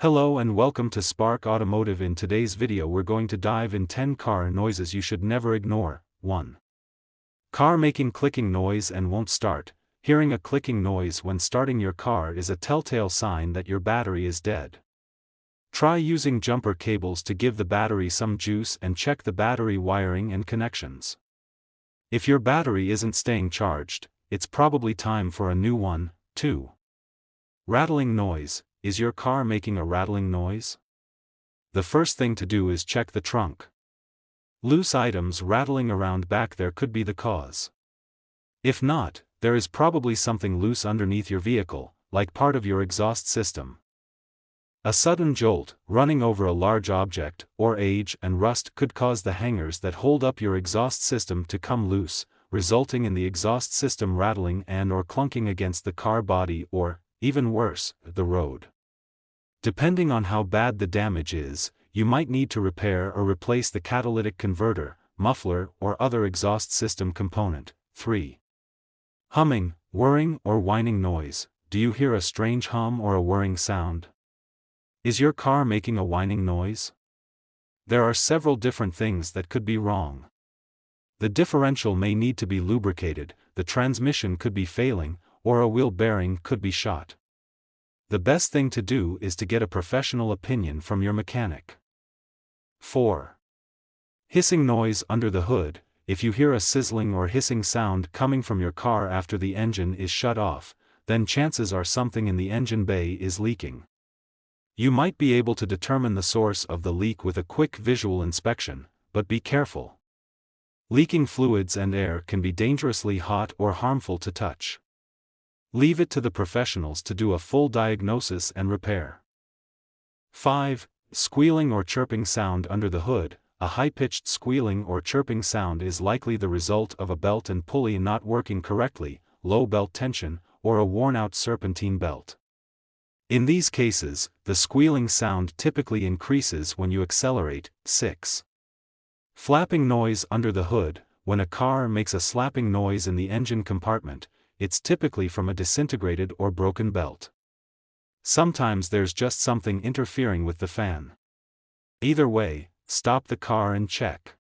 Hello and welcome to Spark Automotive. In today's video we're going to dive in 10 car noises you should never ignore. 1. Car making clicking noise and won't start. Hearing a clicking noise when starting your car is a telltale sign that your battery is dead. Try using jumper cables to give the battery some juice and check the battery wiring and connections. If your battery isn't staying charged, it's probably time for a new one. 2. Rattling noise. Is your car making a rattling noise? The first thing to do is check the trunk. Loose items rattling around back there could be the cause. If not, there is probably something loose underneath your vehicle, like part of your exhaust system. A sudden jolt, running over a large object, or age and rust could cause the hangers that hold up your exhaust system to come loose, resulting in the exhaust system rattling and/or clunking against the car body or, even worse, the road. Depending on how bad the damage is, you might need to repair or replace the catalytic converter, muffler or other exhaust system component. 3. Humming, whirring or whining noise. Do you hear a strange hum or a whirring sound? Is your car making a whining noise? There are several different things that could be wrong. The differential may need to be lubricated, the transmission could be failing, or a wheel bearing could be shot. The best thing to do is to get a professional opinion from your mechanic. 4. Hissing noise under the hood. If you hear a sizzling or hissing sound coming from your car after the engine is shut off, then chances are something in the engine bay is leaking. You might be able to determine the source of the leak with a quick visual inspection, but be careful. Leaking fluids and air can be dangerously hot or harmful to touch. Leave it to the professionals to do a full diagnosis and repair. 5. Squealing or chirping sound under the hood. A high-pitched squealing or chirping sound is likely the result of a belt and pulley not working correctly, low belt tension, or a worn-out serpentine belt. In these cases, the squealing sound typically increases when you accelerate. 6. Flapping noise under the hood. When a car makes a slapping noise in the engine compartment, it's typically from a disintegrated or broken belt. Sometimes there's just something interfering with the fan. Either way, stop the car and check.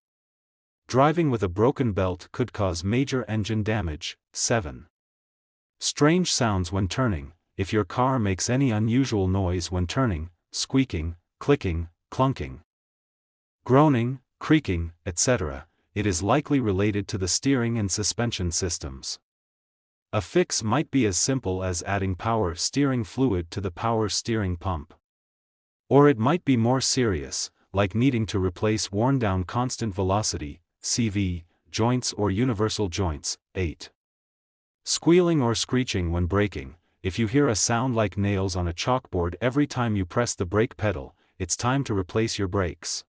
Driving with a broken belt could cause major engine damage. 7. Strange sounds when turning. If your car makes any unusual noise when turning, squeaking, clicking, clunking, groaning, creaking, etc., it is likely related to the steering and suspension systems. A fix might be as simple as adding power steering fluid to the power steering pump. Or it might be more serious, like needing to replace worn-down constant velocity (CV) joints or universal joints. 8. Squealing or screeching when braking. If you hear a sound like nails on a chalkboard every time you press the brake pedal, it's time to replace your brakes.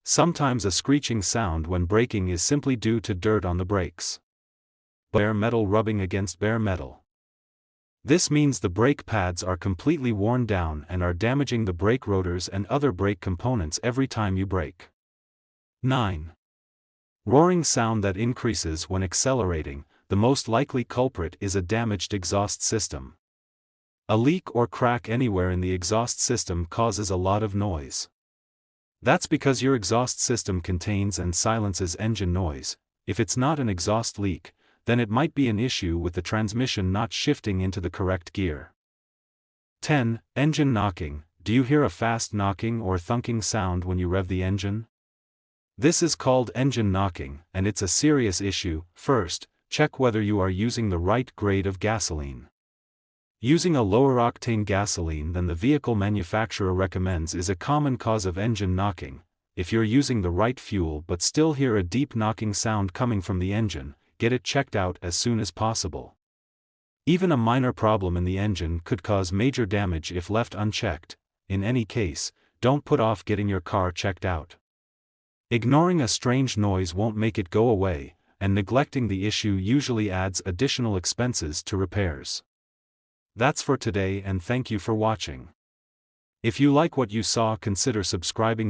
Sometimes a screeching sound when braking is simply due to dirt on the brakes. Bare metal rubbing against bare metal. This means the brake pads are completely worn down and are damaging the brake rotors and other brake components every time you brake. 9. Roaring sound that increases when accelerating. The most likely culprit is a damaged exhaust system. A leak or crack anywhere in the exhaust system causes a lot of noise. That's because your exhaust system contains and silences engine noise. If it's not an exhaust leak, then it might be an issue with the transmission not shifting into the correct gear. 10. Engine knocking. Do you hear a fast knocking or thunking sound when you rev the engine? This is called engine knocking, and it's a serious issue. First, check whether you are using the right grade of gasoline. Using a lower octane gasoline than the vehicle manufacturer recommends is a common cause of engine knocking. If you're using the right fuel but still hear a deep knocking sound coming from the engine, get it checked out as soon as possible. Even a minor problem in the engine could cause major damage if left unchecked. In any case, don't put off getting your car checked out. Ignoring a strange noise won't make it go away, and neglecting the issue usually adds additional expenses to repairs. That's for today and thank you for watching. If you like what you saw, consider subscribing.